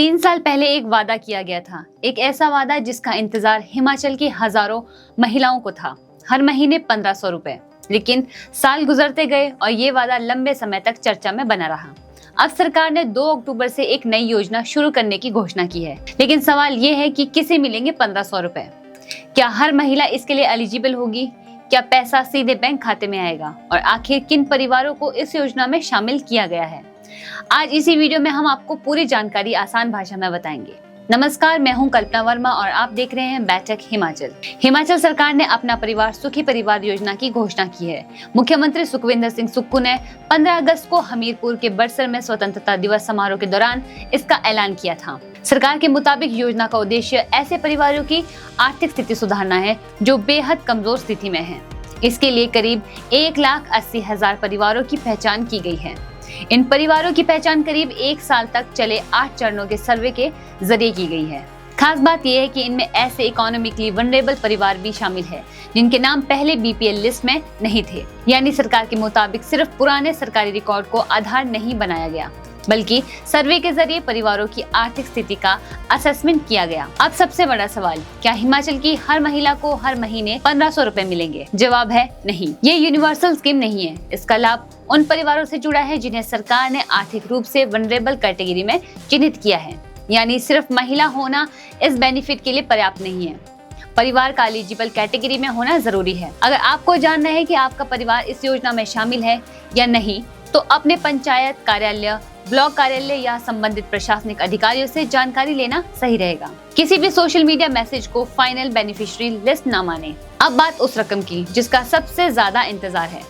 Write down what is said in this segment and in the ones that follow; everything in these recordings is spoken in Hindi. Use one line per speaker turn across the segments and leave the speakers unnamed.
3 साल पहले एक वादा किया गया था, एक ऐसा वादा जिसका इंतजार हिमाचल की हजारों महिलाओं को था। हर महीने 1500 रुपए। लेकिन साल गुजरते गए और ये वादा लंबे समय तक चर्चा में बना रहा। अब सरकार ने 2 अक्टूबर से एक नई योजना शुरू करने की घोषणा की है। लेकिन सवाल ये है कि किसे मिलेंगे 1500 रुपए? क्या हर महिला इसके लिए एलिजिबल होगी? क्या पैसा सीधे बैंक खाते में आएगा? और आखिर किन परिवारों को इस योजना में शामिल किया गया है? आज इसी वीडियो में हम आपको पूरी जानकारी आसान भाषा में बताएंगे। नमस्कार, मैं हूं कल्पना वर्मा और आप देख रहे हैं बैठक हिमाचल। हिमाचल सरकार ने अपना परिवार सुखी परिवार योजना की घोषणा की है। मुख्यमंत्री सुखविंदर सिंह सुक्खू ने 15 अगस्त को हमीरपुर के बड़सर में स्वतंत्रता दिवस समारोह के दौरान इसका ऐलान किया था। सरकार के मुताबिक योजना का उद्देश्य ऐसे परिवारों की आर्थिक स्थिति सुधारना है जो बेहद कमजोर स्थिति में हैं। इसके लिए करीब 1,80,000 परिवारों की पहचान की गई है। इन परिवारों की पहचान करीब 1 साल तक चले 8 चरणों के सर्वे के जरिए की गई है। खास बात यह है कि इनमें ऐसे इकोनॉमिकली वनरेबल परिवार भी शामिल है जिनके नाम पहले बीपीएल लिस्ट में नहीं थे। यानी सरकार के मुताबिक सिर्फ पुराने सरकारी रिकॉर्ड को आधार नहीं बनाया गया, बल्कि सर्वे के जरिए परिवारों की आर्थिक स्थिति का असेसमेंट किया गया। अब सबसे बड़ा सवाल, क्या हिमाचल की हर महिला को हर महीने 1500 रुपए मिलेंगे? जवाब है नहीं। ये यूनिवर्सल स्कीम नहीं है। इसका लाभ उन परिवारों से जुड़ा है जिन्हें सरकार ने आर्थिक रूप से वनरेबल कैटेगरी में चिन्हित किया है। यानी सिर्फ महिला होना इस बेनिफिट के लिए पर्याप्त नहीं है। परिवार का एलिजिबल कैटेगरी में होना जरूरी है। अगर आपको जानना है कि आपका परिवार इस योजना में शामिल है या नहीं, तो अपने पंचायत कार्यालय, ब्लॉक कार्यालय या संबंधित प्रशासनिक अधिकारियों से जानकारी लेना सही रहेगा। किसी भी सोशल मीडिया मैसेज को फाइनल बेनिफिशियरी लिस्ट न माने। अब बात उस रकम की जिसका सबसे ज्यादा इंतजार है।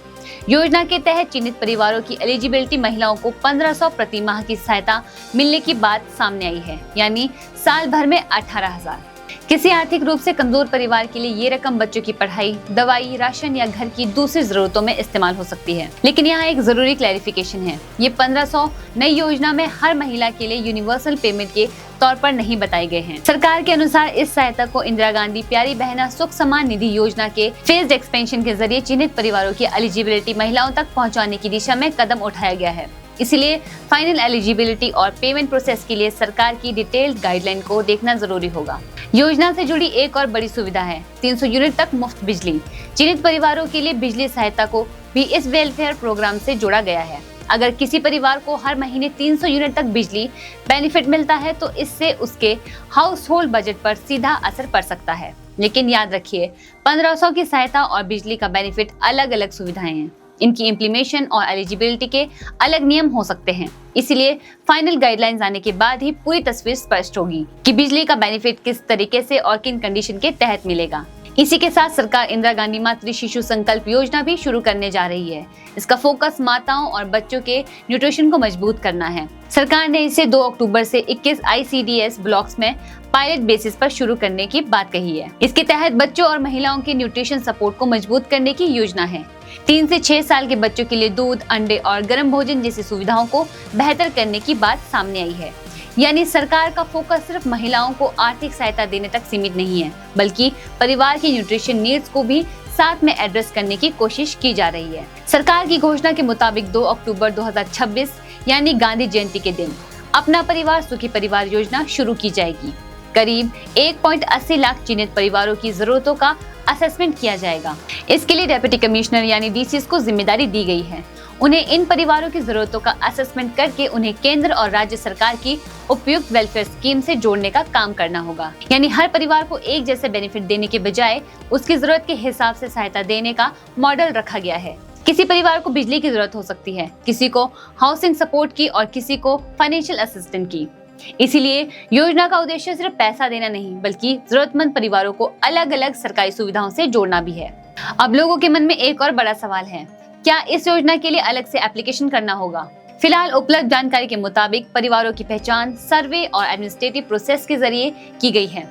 योजना के तहत चिन्हित परिवारों की एलिजिबिलिटी महिलाओं को 1500 प्रति माह की सहायता मिलने की बात सामने आई है, यानी साल भर में 18,000। किसी आर्थिक रूप से कमजोर परिवार के लिए ये रकम बच्चों की पढ़ाई, दवाई, राशन या घर की दूसरी जरूरतों में इस्तेमाल हो सकती है। लेकिन यहाँ एक जरूरी क्लैरिफिकेशन है, ये 1500 नई योजना में हर महिला के लिए यूनिवर्सल पेमेंट के तौर पर नहीं बताए गए हैं। सरकार के अनुसार इस सहायता को इंदिरा गांधी प्यारी बहना सुख सम्मान निधि योजना के फेज्ड एक्सपेंशन के जरिए चिन्हित परिवारों की एलिजिबिलिटी महिलाओं तक पहुँचाने की दिशा में कदम उठाया गया है। इसलिए फाइनल एलिजिबिलिटी और पेमेंट प्रोसेस के लिए सरकार की डिटेल्ड गाइडलाइन को देखना जरूरी होगा। योजना से जुड़ी एक और बड़ी सुविधा है 300 यूनिट तक मुफ्त बिजली। चिन्हित परिवारों के लिए बिजली सहायता को भी इस वेलफेयर प्रोग्राम से जोड़ा गया है। अगर किसी परिवार को हर महीने 300 यूनिट तक बिजली बेनिफिट मिलता है तो इससे उसके हाउस होल्ड बजट पर सीधा असर पड़ सकता है। लेकिन याद रखिए, 1500 की सहायता और बिजली का बेनिफिट अलग अलग सुविधाएं हैं। इनकी इम्प्लीमेशन और एलिजिबिलिटी के अलग नियम हो सकते हैं। इसलिए फाइनल गाइडलाइंस आने के बाद ही पूरी तस्वीर स्पष्ट होगी कि बिजली का बेनिफिट किस तरीके से और किन कंडीशन के तहत मिलेगा। इसी के साथ सरकार इंदिरा गांधी मातृ शिशु संकल्प योजना भी शुरू करने जा रही है। इसका फोकस माताओं और बच्चों के न्यूट्रिशन को मजबूत करना है। सरकार ने इसे 2 अक्टूबर से 21 ICDS ब्लॉक्स में पायलट बेसिस पर शुरू करने की बात कही है। इसके तहत बच्चों और महिलाओं के न्यूट्रिशन सपोर्ट को मजबूत करने की योजना है। 3 से 6 साल के बच्चों के लिए दूध, अंडे और गर्म भोजन जैसी सुविधाओं को बेहतर करने की बात सामने आई है। यानी सरकार का फोकस सिर्फ महिलाओं को आर्थिक सहायता देने तक सीमित नहीं है, बल्कि परिवार की न्यूट्रिशन नीड्स को भी साथ में एड्रेस करने की कोशिश की जा रही है। सरकार की घोषणा के मुताबिक 2 अक्टूबर 2026 यानी गांधी जयंती के दिन अपना परिवार सुखी परिवार योजना शुरू की जाएगी। करीब 1.80 लाख चिन्हित परिवारों की जरूरतों का असेसमेंट किया जाएगा। इसके लिए डेप्यूटी कमिश्नर यानी DCs को जिम्मेदारी दी गई है। उन्हें इन परिवारों की जरूरतों का असेसमेंट करके उन्हें केंद्र और राज्य सरकार की उपयुक्त वेलफेयर स्कीम से जोड़ने का काम करना होगा। यानी हर परिवार को एक जैसे बेनिफिट देने के बजाय उसकी जरूरत के हिसाब से सहायता देने का मॉडल रखा गया है। किसी परिवार को बिजली की जरूरत हो सकती है, किसी को हाउसिंग सपोर्ट की और किसी को फाइनेंशियल असिस्टेंट की। इसीलिए योजना का उद्देश्य सिर्फ पैसा देना नहीं, बल्कि जरूरतमंद परिवारों को अलग अलग सरकारी सुविधाओं से जोड़ना भी है। अब लोगों के मन में एक और बड़ा सवाल है, क्या इस योजना के लिए अलग से एप्लीकेशन करना होगा? फिलहाल उपलब्ध जानकारी के मुताबिक परिवारों की पहचान सर्वे और एडमिनिस्ट्रेटिव प्रोसेस के जरिए की गई है।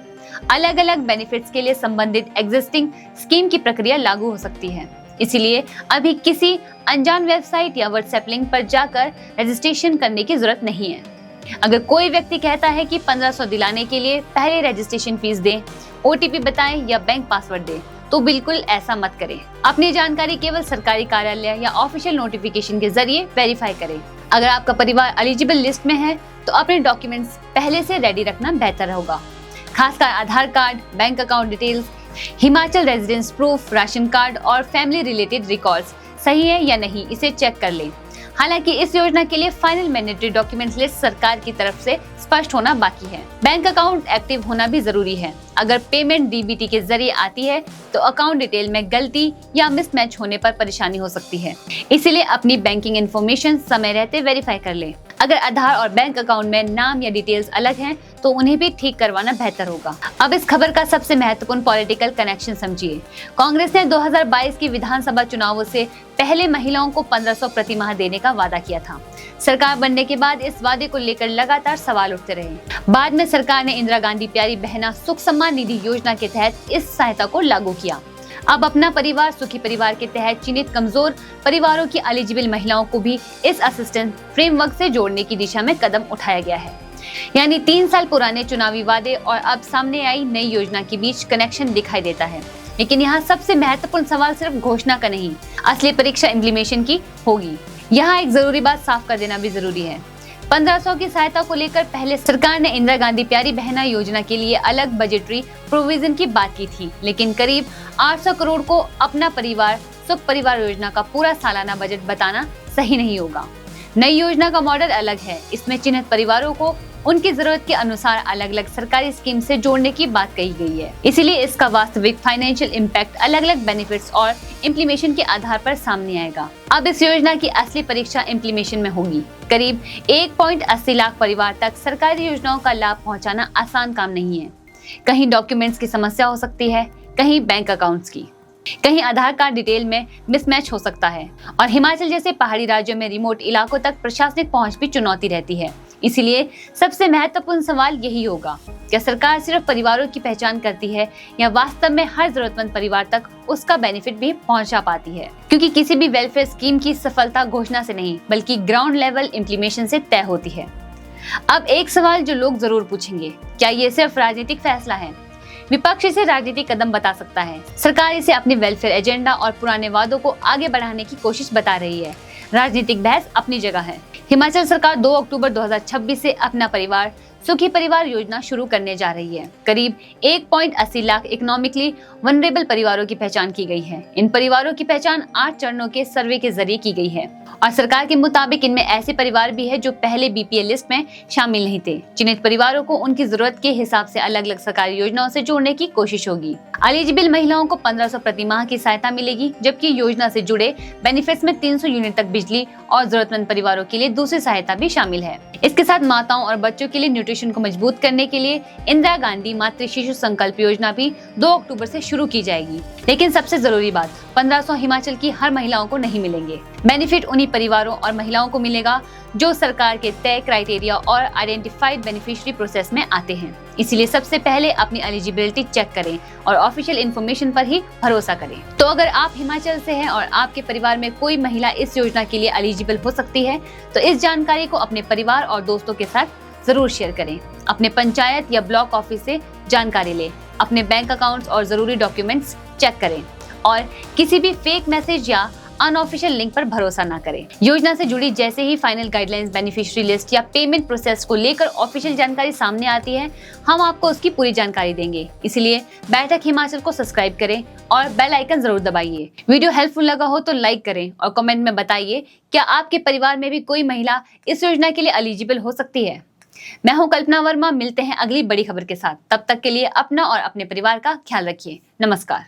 अलग अलग बेनिफिट्स के लिए संबंधित एग्जिस्टिंग स्कीम की प्रक्रिया लागू हो सकती है। इसीलिए अभी किसी अनजान वेबसाइट या व्हाट्सएप लिंक पर जाकर रजिस्ट्रेशन करने की जरूरत नहीं है। अगर कोई व्यक्ति कहता है कि 1500 दिलाने के लिए पहले रजिस्ट्रेशन फीस दें, OTP बताएं या बैंक पासवर्ड दें, तो बिल्कुल ऐसा मत करें। अपनी जानकारी केवल सरकारी कार्यालय या ऑफिशियल नोटिफिकेशन के जरिए वेरीफाई करें। अगर आपका परिवार एलिजिबल लिस्ट में है तो अपने डॉक्यूमेंट्स पहले से रेडी रखना बेहतर होगा, खासकर Aadhaar card, bank account details, Himachal residence proof, ration card और फैमिली रिलेटेड रिकॉर्ड्स सही है या नहीं, इसे चेक कर लें। हालांकि इस योजना के लिए फाइनल मैंडेटरी डॉक्यूमेंट्स लिस्ट सरकार की तरफ से स्पष्ट होना बाकी है। बैंक अकाउंट एक्टिव होना भी जरूरी है। अगर पेमेंट डीबीटी के जरिए आती है तो अकाउंट डिटेल में गलती या मिसमैच होने पर परेशानी हो सकती है, इसीलिए अपनी बैंकिंग इन्फॉर्मेशन समय रहते वेरीफाई कर लें। अगर आधार और बैंक अकाउंट में नाम या डिटेल्स अलग हैं तो उन्हें भी ठीक करवाना बेहतर होगा। अब इस खबर का सबसे महत्वपूर्ण पॉलिटिकल कनेक्शन समझिए। कांग्रेस ने 2022 की विधानसभा चुनावों से पहले महिलाओं को 1500 प्रति माह देने का वादा किया था। सरकार बनने के बाद इस वादे को लेकर लगातार सवाल उठते रहे। बाद में सरकार ने इंदिरा गांधी प्यारी बहना सुख सम्मान निधि योजना के तहत इस सहायता को लागू किया। अब अपना परिवार सुखी परिवार के तहत चिन्हित कमजोर परिवारों की एलिजिबल महिलाओं को भी इस असिस्टेंस फ्रेमवर्क से जोड़ने की दिशा में कदम उठाया गया है। यानी 3 साल पुराने चुनावी वादे और अब सामने आई नई योजना के बीच कनेक्शन दिखाई देता है। लेकिन यहाँ सबसे महत्वपूर्ण सवाल सिर्फ घोषणा का नहीं, असली परीक्षा इम्प्लीमेशन की होगी। यहाँ एक जरूरी बात साफ कर देना भी जरूरी है। 1500 की सहायता को लेकर पहले सरकार ने इंदिरा गांधी प्यारी बहना योजना के लिए अलग बजटरी प्रोविजन की बात की थी, लेकिन करीब 800 करोड़ को अपना परिवार सुख परिवार योजना का पूरा सालाना बजट बताना सही नहीं होगा। नई योजना का मॉडल अलग है। इसमें चिन्हित परिवारों को उनकी जरूरत के अनुसार अलग अलग सरकारी स्कीम से जोड़ने की बात कही गई है। इसीलिए इसका वास्तविक फाइनेंशियल इम्पैक्ट अलग अलग बेनिफिट्स और इम्प्लीमेशन के आधार पर सामने आएगा। अब इस योजना की असली परीक्षा इम्प्लीमेशन में होगी। करीब 1.80 लाख परिवार तक सरकारी योजनाओं का लाभ पहुंचाना आसान काम नहीं है। कहीं डॉक्यूमेंट्स की समस्या हो सकती है, कहीं बैंक अकाउंट्स की, कहीं आधार कार्ड डिटेल में मिसमैच हो सकता है और हिमाचल जैसे पहाड़ी राज्यों में रिमोट इलाकों तक प्रशासनिक पहुंच भी चुनौती रहती है। इसीलिए सबसे महत्वपूर्ण सवाल यही होगा, क्या सरकार सिर्फ परिवारों की पहचान करती है या वास्तव में हर जरूरतमंद परिवार तक उसका बेनिफिट भी पहुंचा पाती है? क्योंकि किसी भी वेलफेयर स्कीम की सफलता घोषणा से नहीं बल्कि ग्राउंड लेवल इम्प्लीमेशन से तय होती है। अब एक सवाल जो लोग जरूर पूछेंगे, क्या ये सिर्फ राजनीतिक फैसला है? विपक्ष इसे राजनीतिक कदम बता सकता है। सरकार इसे अपने वेलफेयर एजेंडा और पुराने वादों को आगे बढ़ाने की कोशिश बता रही है। राजनीतिक बहस अपनी जगह है। हिमाचल सरकार 2 अक्टूबर 2026 से अपना परिवार सुखी परिवार योजना शुरू करने जा रही है। करीब 1.80 लाख इकोनॉमिकली वनरेबल परिवारों की पहचान की गई है। इन परिवारों की पहचान 8 चरणों के सर्वे के जरिए की गई है और सरकार के मुताबिक इनमें ऐसे परिवार भी है जो पहले बीपीएल लिस्ट में शामिल नहीं थे। चिन्हित परिवारों को उनकी जरूरत के हिसाब से अलग अलग सरकारी योजनाओं से जोड़ने की कोशिश होगी। एलिजिबल महिलाओं को 1500 प्रति माह की सहायता मिलेगी, जबकि योजना से जुड़े बेनिफिट्स में 300 यूनिट तक बिजली और जरूरतमंद परिवारों के लिए दूसरी सहायता भी शामिल है। इसके साथ माताओं और बच्चों के लिए न्यूट्रिशन को मजबूत करने के लिए इंदिरा गांधी मातृ शिशु संकल्प योजना भी 2 अक्टूबर से शुरू की जाएगी। लेकिन सबसे जरूरी बात, 1500 हिमाचल की हर महिलाओं को नहीं मिलेंगे। बेनिफिट उन्हीं परिवारों और महिलाओं को मिलेगा जो सरकार के तय क्राइटेरिया और आइडेंटिफाइड बेनिफिशियरी प्रोसेस में आते हैं। इसीलिए सबसे पहले अपनी एलिजिबिलिटी चेक करें और ऑफिशियल इन्फॉर्मेशन पर ही भरोसा करें। तो अगर आप हिमाचल से हैं और आपके परिवार में कोई महिला इस योजना के लिए एलिजिबल हो सकती है तो इस जानकारी को अपने परिवार और दोस्तों के साथ जरूर शेयर करें। अपने पंचायत या ब्लॉक ऑफिस से जानकारी लें, अपने बैंक अकाउंट्स और जरूरी डॉक्यूमेंट्स चेक करें और किसी भी फेक मैसेज या अनऑफिशियल लिंक पर भरोसा ना करें। योजना से जुड़ी जैसे ही फाइनल गाइडलाइंस, बेनिफिशियरी लिस्ट या पेमेंट प्रोसेस को लेकर ऑफिशियल जानकारी सामने आती है, हम आपको उसकी पूरी जानकारी देंगे। इसलिए बैठक हिमाचल को सब्सक्राइब करें और बेल आइकन जरूर दबाइए। वीडियो हेल्पफुल लगा हो तो लाइक करें और कमेंट में बताइए क्या आपके परिवार में भी कोई महिला इस योजना के लिए एलिजिबल हो सकती है। मैं हूं कल्पना वर्मा, मिलते हैं अगली बड़ी खबर के साथ। तब तक के लिए अपना और अपने परिवार का ख्याल रखिए। नमस्कार।